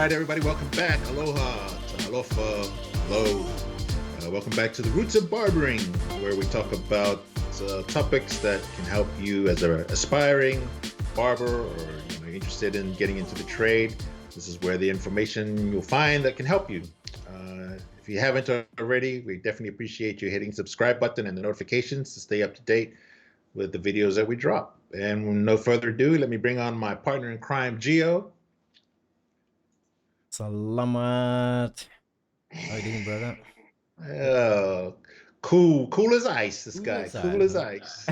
right, everybody, welcome back. Aloha, alofa, hello. Welcome back to the Roots of Barbering, where we talk about topics that can help you as an aspiring barber or interested in getting into the trade. This is where the information you'll find that can help you. If you haven't already, we definitely appreciate you hitting the subscribe button and the notifications to stay up to date with the videos that we drop. And with no further ado, let me bring on my partner in crime, Gio. Salamat. How you doing, brother? Cool as ice. This guy, cool as ice.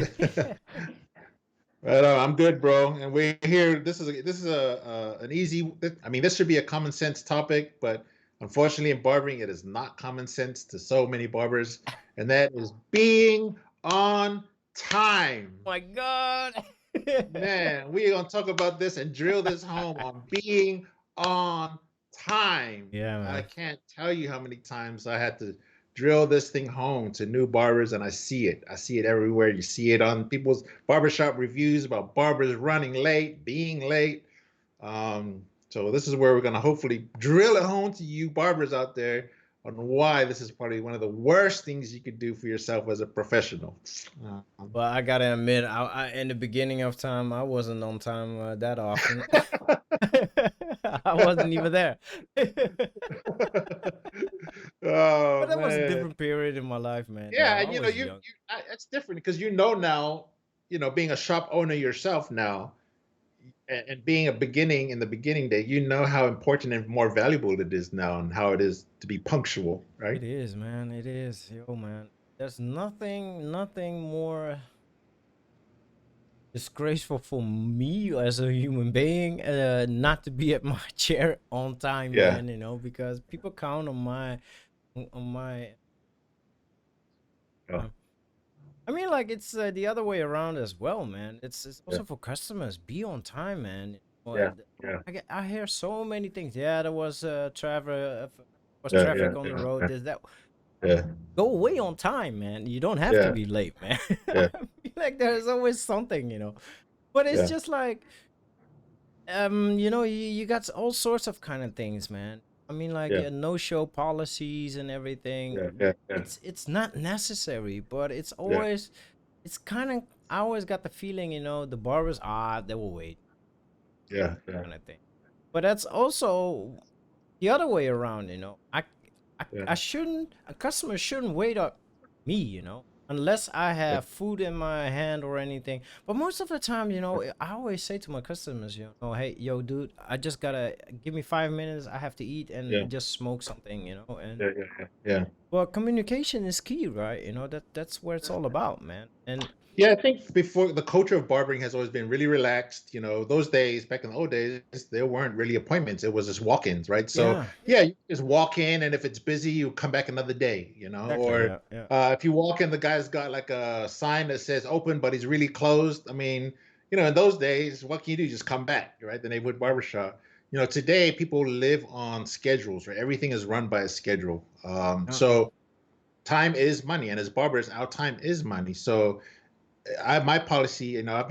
Right on. I'm good, bro. And we're here. This is an easy. I mean, this should be a common sense topic, but unfortunately, in barbering, it is not common sense to so many barbers, and that is being on time. Oh my God. Man, we're gonna talk about this and drill this home on being on time. Yeah, man. I can't tell you how many times I had to drill this thing home to new barbers, and I see it. I see it everywhere. You see it on people's barbershop reviews about barbers running late, being late. So this is where we're gonna hopefully drill it home to you barbers out there on why this is probably one of the worst things you could do for yourself as a professional. Well, I gotta admit, I in the beginning of time, I wasn't on time that often. I wasn't even there. Oh, but that was a man. different period in my life, man. Yeah, I and was young. it's different because now, being a shop owner yourself now, and being in the beginning day, how important and more valuable it is now, and how it is to be punctual, right? It is, man. It is. Yo, man. There's nothing more disgraceful for me as a human being not to be at my chair on time, Yeah. man, because people count on my Yeah. I mean, like, it's the other way around as well, man. It's also Yeah. for customers, be on time, man. Yeah. Yeah. I hear so many things. Yeah, there was traffic Yeah. on the road. There's that. Yeah. Go away on time, man. You don't have to be late, man. Yeah. I feel like there's always something. But it's just like, you got all sorts of kind of things, man. I mean, like no-show policies and everything. Yeah. It's not necessary, but it's always it's kind of. I always got the feeling, the barbers they will wait. Yeah. Kind of thing. But that's also the other way around, I shouldn't. A customer shouldn't wait up me, unless I have food in my hand or anything. But most of the time, I always say to my customers, hey, yo, dude, I just gotta give me 5 minutes. I have to eat and just smoke something, And Yeah. well, communication is key, right? That's where it's all about, man. And yeah, I think before the culture of barbering has always been really relaxed. Those days, back in the old days, there weren't really appointments. It was just walk-ins, right? So you just walk in, and if it's busy, you come back another day, exactly, or if you walk in, the guy's got like a sign that says open, but he's really closed. I mean, in those days, what can you do? Just come back, right? The neighborhood barbershop. Today people live on schedules, right? Everything is run by a schedule. So time is money, and as barbers, our time is money. So my policy, I've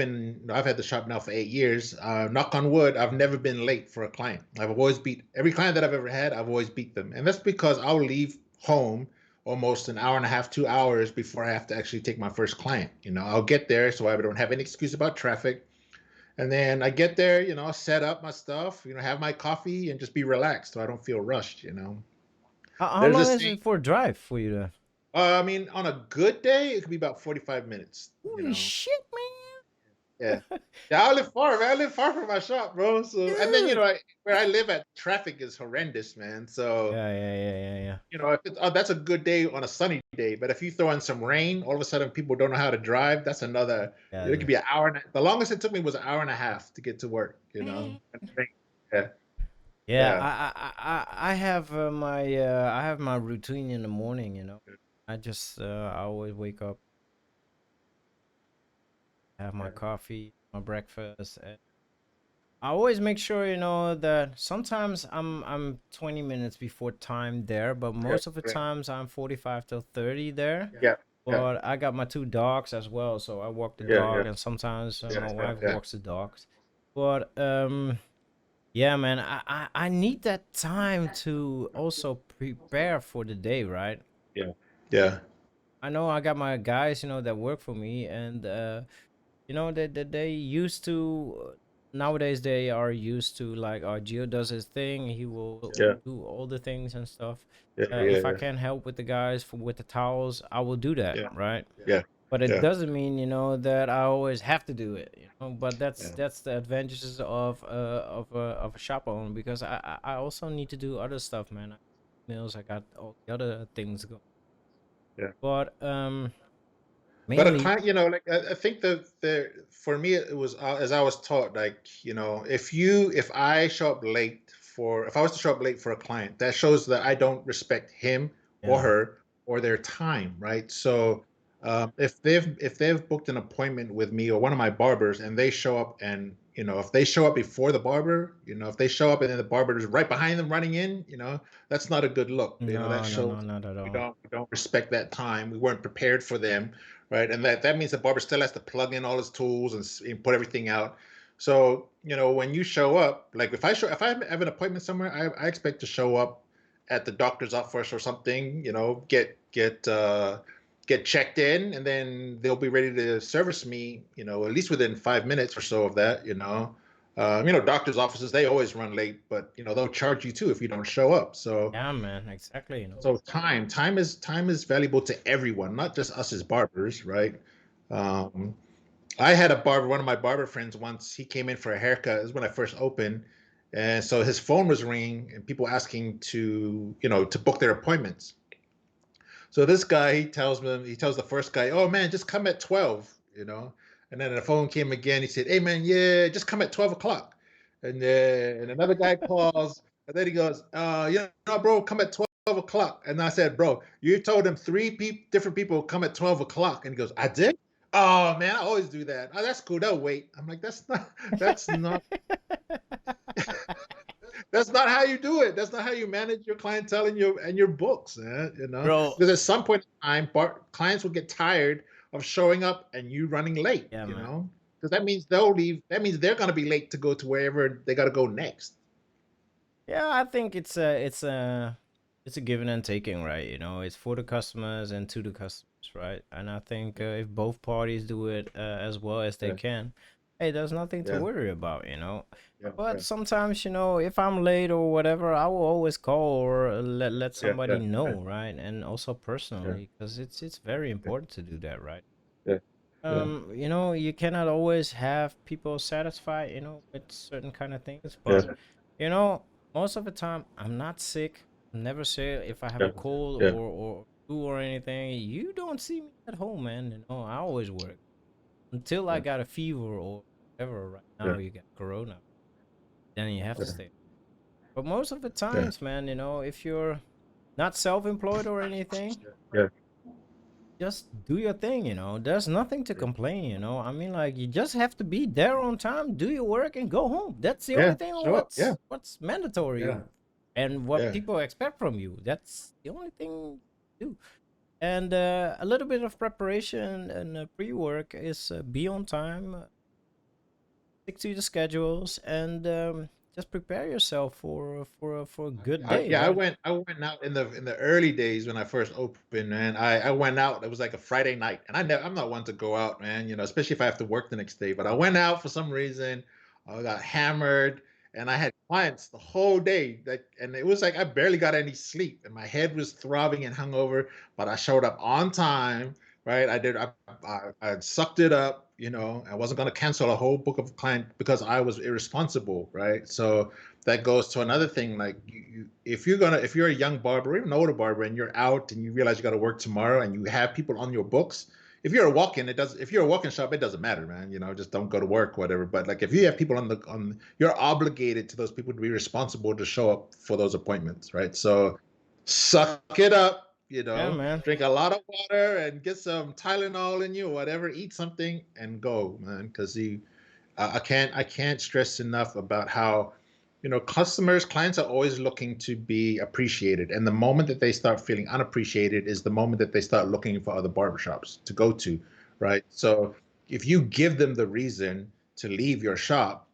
had the shop now for 8 years. Knock on wood, I've never been late for a client. I've always beat every client that I've ever had. I've always beat them, and that's because I'll leave home almost an hour and a half, 2 hours before I have to actually take my first client. I'll get there so I don't have any excuse about traffic, and then I get there, I'll set up my stuff, have my coffee, and just be relaxed so I don't feel rushed. How long is it for a drive for you to? I mean, on a good day, it could be about 45 minutes. Holy shit, man! Yeah, I live far, man. I live far from my shop, bro. So, and then where I live at, traffic is horrendous, man. So yeah. If that's a good day on a sunny day, but if you throw in some rain, all of a sudden people don't know how to drive. That's another. It could be an hour. The longest it took me was an hour and a half to get to work. I have my routine in the morning. I always wake up, have my coffee, my breakfast. And I always make sure, that sometimes I'm 20 minutes before time there, but most of the times I'm 45 to 30 there. Yeah. But I got my 2 dogs as well, so I walk the dog, and sometimes my wife walks the dogs. But Yeah, man. I need that time to also prepare for the day, right? Yeah. Yeah. I know I got my guys, that work for me, and they used to. Nowadays, they are used to, like, Gio does his thing. He will Yeah. do all the things and stuff. Yeah. If I Yeah. can help with the guys with the towels, I will do that, Yeah. right? Yeah. But it Yeah. doesn't mean, that I always have to do it, But that's Yeah. that's the advantages of a shop owner, because I also need to do other stuff, man. Meals, I got all the other things going. Yeah. But But a mainly, client, like I think the for me it was as I was taught, like if I show up late if I was to show up late for a client, that shows that I don't respect him or yeah, her or their time, right? So if they've booked an appointment with me or one of my barbers and they show up and if they show up before the barber, if they show up and then the barber is right behind them running in, that's not a good look. That no, no, no, shows not at we all. don't respect that time. We weren't prepared for them, right? And that means the barber still has to plug in all his tools and put everything out. So when you show up, like if I have an appointment somewhere, I expect to show up at the doctor's office or something. Get checked in, and then they'll be ready to service me. At least within 5 minutes or so of that. Doctors' offices, they always run late, but they'll charge you too if you don't show up. So Yeah, man, exactly. so time is valuable to everyone, not just us as barbers, right? Um, I had a barber, one of my barber friends once. He came in for a haircut. This is when I first opened, and so his phone was ringing, and people asking to book their appointments. So this guy, he tells the first guy, "Oh man, just come at 12." And then the phone came again. He said, "Hey man, yeah, just come at 12 o'clock." And another guy calls, and then he goes, bro, come at 12 o'clock." And I said, "Bro, you told him different people come at 12 o'clock." And he goes, "I did." "Oh man, I always do that." "Oh, that's cool. They'll wait." I'm like, that's not that's not how you do it. That's not how you manage your clientele and your books, man. Bro, Because at some point in time, clients will get tired of showing up and you running late. yeah, man. Because that means they'll leave. That means they're gonna be late to go to wherever they got to go next. Yeah, I think it's a giving and taking, right? It's for the customers and to the customers, right? And I think if both parties do it as well as they Yeah, can, hey, there's nothing to yeah, worry about. yeah, But yeah, sometimes, if I'm late or whatever, I will always call or let yeah, somebody yeah, know, right? And also yeah, personally, because it's very important to do that, right? yeah, yeah, You cannot always have people satisfied, with certain kind of things, yeah, but you know, most of the time I'm not sick. I'm never sick. If I have yeah, a cold yeah, or flu or anything, you don't see me at home, man. I always work until I yeah, got a fever or whatever. Right yeah, now, you got corona, then you have to yeah, stay. But most of the yeah, times, man, if you're not self-employed or anything, yeah, just do your thing. There's nothing to complain. I mean, like, you just have to be there on time, do your work, and go home. That's the only yeah. thing Show up. Yeah, what's mandatory yeah, and what yeah, people expect from you. That's the only thing to do. And a little bit of preparation and pre-work is be on time, stick to the schedules, and just prepare yourself for a good day, yeah. I right? went. I went out in the early days when I first opened, man. I went out. It was like a Friday night, and I'm not one to go out, man. Especially if I have to work the next day. But I went out for some reason. I got hammered, and I had clients the whole day. And it was like I barely got any sleep, and my head was throbbing and hungover. But I showed up on time, right? I did. I sucked it up. I wasn't going to cancel a whole book of client because I was irresponsible, right? So that goes to another thing. Like if you're a young barber, or even an older barber, and you're out and you realize you got to work tomorrow, and you have people on your books. If you're a walk-in shop, it doesn't matter, man. Just don't go to work, whatever. But like if you have people you're obligated to those people to be responsible to show up for those appointments, right? So suck it up, Yeah, man. drink a lot of water and get some Tylenol in you or whatever, eat something and go, man. Because I can't stress enough about how clients are always looking to be appreciated, and the moment that they start feeling unappreciated is the moment that they start looking for other barbershops to go to, right? So if you give them the reason to leave your shop,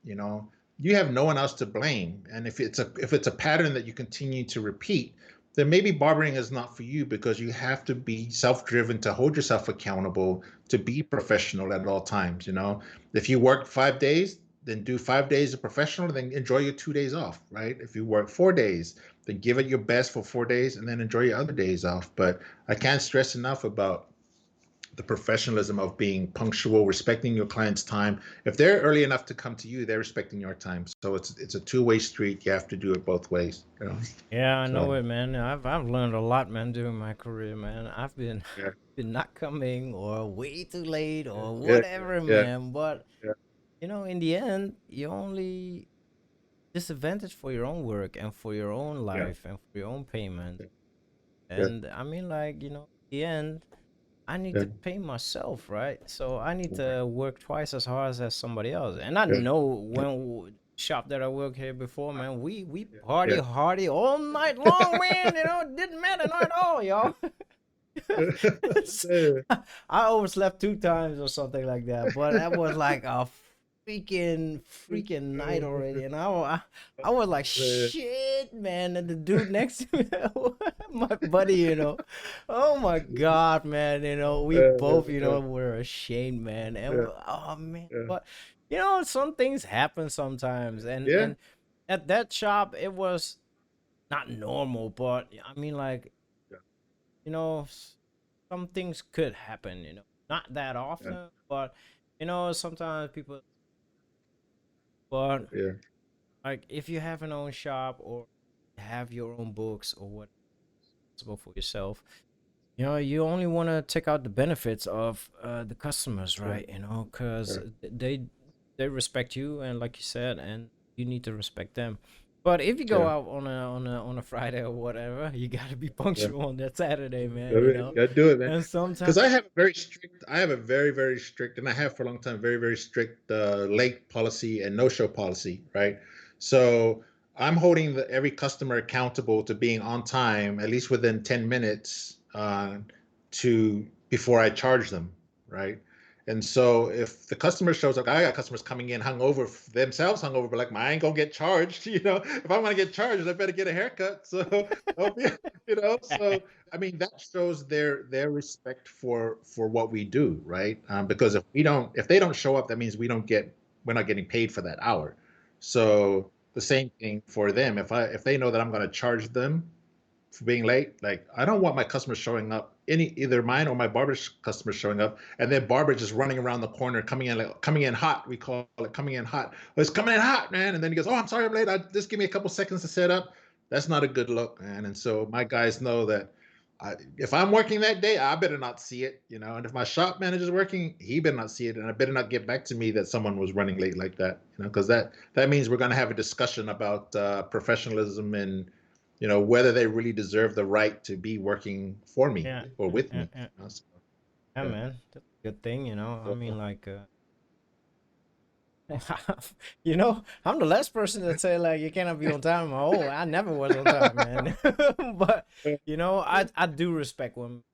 you have no one else to blame. And if it's a pattern that you continue to repeat, then maybe barbering is not for you, because you have to be self-driven to hold yourself accountable, to be professional at all times. If you work 5 days, then do 5 days of professional, then enjoy your 2 days off, right? If you work 4 days, then give it your best for 4 days and then enjoy your other days off. But I can't stress enough about the professionalism of being punctual, respecting your client's time. If they're early enough to come to you, they're respecting your time. So it's a two-way street. You have to do it both ways. Yeah, I know So it, man. I've learned a lot, man, during my career, man. I've been yeah, been not coming or way too late or yeah, whatever, yeah, man. But yeah, in the end, you only disadvantage for your own work and for your own yeah, life and for your own payment. yeah, And I mean, like, in the end, I need yeah, to pay myself, right? So I need to work twice as hard as somebody else. And I yeah, know shop that I work here before, man, we party yeah, hardy all night long, man. It didn't matter not at all, y'all. yeah, I overslept 2 times or something like that, but that was like a freaking night already, and I was like, shit, man. And the dude next to me, my buddy, oh my god, man, we both, were ashamed, man, and oh man, but some things happen sometimes, and yeah, at that shop it was not normal, but I mean, like, you know, some things could happen, not that yeah, often, but sometimes people, but yeah, like if you have an own shop or have your own books or what possible for yourself, you only want to take out the benefits of the customers, yeah, right? Because they respect you, and like you said, and you need to respect them. But if you go yeah, out on a Friday or whatever, you got to be yeah. punctual on that Saturday, man. Gotta do it, man. And Because sometimes, I have a very, very strict, and I have for a long time, very, very strict late policy and no-show policy, right? So I'm holding every customer accountable to being on time, at least within 10 minutes, to before I charge them, right? And so if the customer shows up, I got customers coming in hungover themselves, hungover, but like, I ain't gonna get charged. If I'm gonna get charged, I better get a haircut. So, so I mean, that shows their respect for what we do, right? Because if they don't show up, that means we're not getting paid for that hour. So the same thing for them. If they know that I'm going to charge them for being late, like, I don't want my customers showing up, either mine or my barber's customers showing up, and then barber just running around the corner, coming in hot. We call it coming in hot. Oh, it's coming in hot, man. And then he goes, "Oh, I'm sorry, I'm late. Just give me a couple seconds to set up." That's not a good look, man. And so my guys know that if I'm working that day, I better not see it. And if my shop manager's working, he better not see it, and I better not get back to me that someone was running late like that. Because that means we're going to have a discussion about professionalism, and whether they really deserve the right to be working for me yeah, or with yeah, me. yeah, So, yeah, yeah. man, that's a good thing, I So, mean, like, I'm the last person that say like you cannot be on time. Oh, I never was on time, man. But I do respect when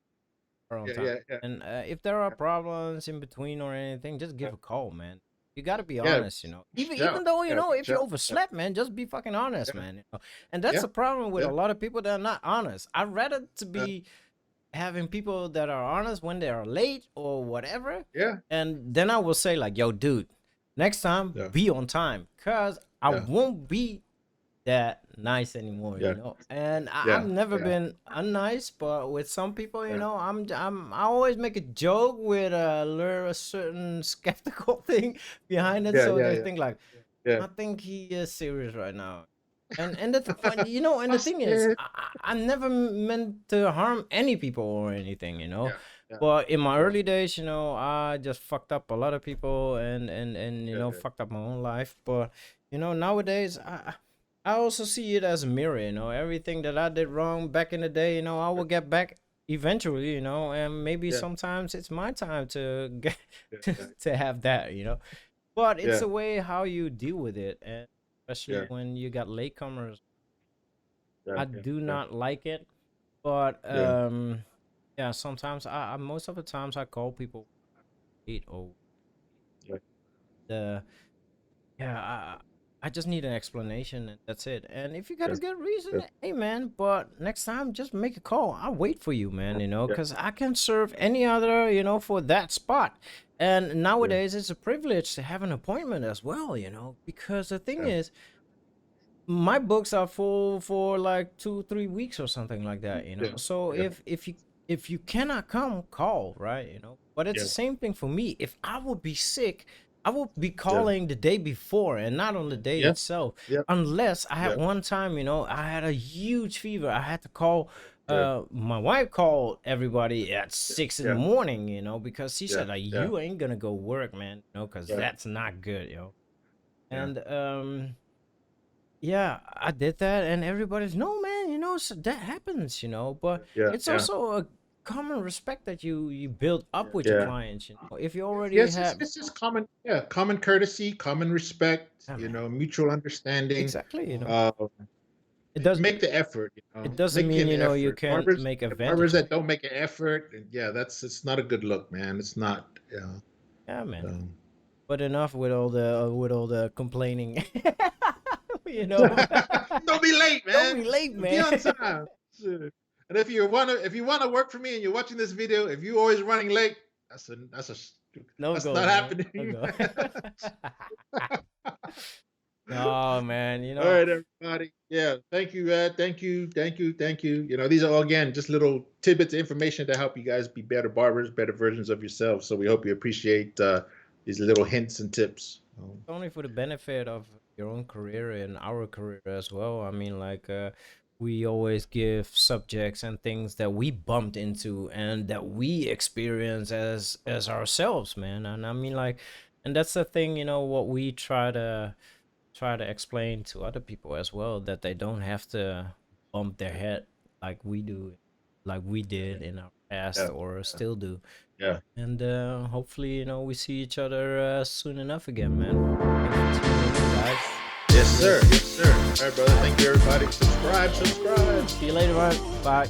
are on yeah, time. yeah, yeah, And if there are problems in between or anything, just yeah, give a call, man. You got to be yeah. honest, Reach Even out. though Yeah, if reach you out. Yeah, overslept, man, just be fucking honest, yeah, man. And that's yeah, the problem with a yeah, lot of people that are not honest. I'd rather to be having people that are honest when they are late or whatever, yeah, and then I will say like, yo, dude, next time yeah, be on time, cause I yeah, won't be that nice anymore, yeah, and I've yeah, never yeah, been unnice, but with some people, yeah, I always make a joke with a certain skeptical thing behind it, yeah, so yeah, they yeah, think like, yeah. I think he is serious right now. And that's fun, and the I thing is, said, I never meant to harm any people or anything, yeah, yeah, but in my yeah, early days, I just fucked up a lot of people, and yeah, yeah, fucked up my own life. But nowadays, I also see it as a mirror. Everything that I did wrong back in the day, I will get back eventually. And maybe yeah, sometimes it's my time to get yeah, yeah, to have that. But it's yeah, a way how you deal with it, and especially yeah, when you got latecomers. yeah, I yeah, do yeah, not like it, but yeah, yeah, sometimes most of the times I call people late or yeah, the yeah I just need an explanation, and that's it. And if you got Yeah. a good reason, Yeah. hey man, but next time just make a call. I'll wait for you, man, you know, Yeah. because I can serve any other, you know, for that spot. And nowadays it's a privilege to have an appointment as well, you know, because the thing Yeah. is, my books are full for like 2 3 weeks or something like that, you know. Yeah. So Yeah. if you cannot come, call, right, you know. But it's Yeah. the same thing for me. If I would be sick, I would be Yeah. calling the day before and not on the day Yeah. itself, Yeah. unless I had Yeah. one time, you know, I had a huge fever. I had to call. Yeah. My wife called everybody at 6 in the morning, you know, because she Yeah. said, like, Yeah. you ain't gonna go work, man, you know, because Yeah. that's not good, you know. Yeah. And yeah, I did that, and everybody's no, man, you know, so that happens, you know. But Yeah. it's Yeah. also a common respect that you build up with your Yeah. clients, you know. If you already Yes, have, it's just common, yeah, common courtesy, common respect, yeah, man, mutual understanding. exactly, you know, Uh, it does. make the effort, It doesn't make mean, an you know, you effort. can't make Barbers advantage of. that don't make an effort, yeah, it's not a good look, man. It's not. Yeah. Yeah, man. Um, But enough with all the complaining, you know. don't be late, Don't man. be late, Be on man. time. Shit. And if you wanna work for me and you're watching this video, if you always running late, No that's go, not man. No happening. go. Oh man, you All know. right, everybody. Yeah, thank you, Ed. Thank you. You know, these are all, again, just little tidbits of information to help you guys be better barbers, better versions of yourselves. So we hope you appreciate these little hints and tips. Only for the benefit of your own career and our career as well. I mean, like, we always give subjects and things that we bumped into and that we experience as ourselves, man. And I mean, like, and that's the thing, you know, what we try to explain to other people as well, that they don't have to bump their head like we do, like we did in our past Yeah, or still do. yeah. And hopefully, you know, we see each other soon enough again, man. Thanks for tuning in, guys. Yes, sir. Yes, sir. All right, brother. Thank you, everybody. Subscribe. See you later, man. Bye.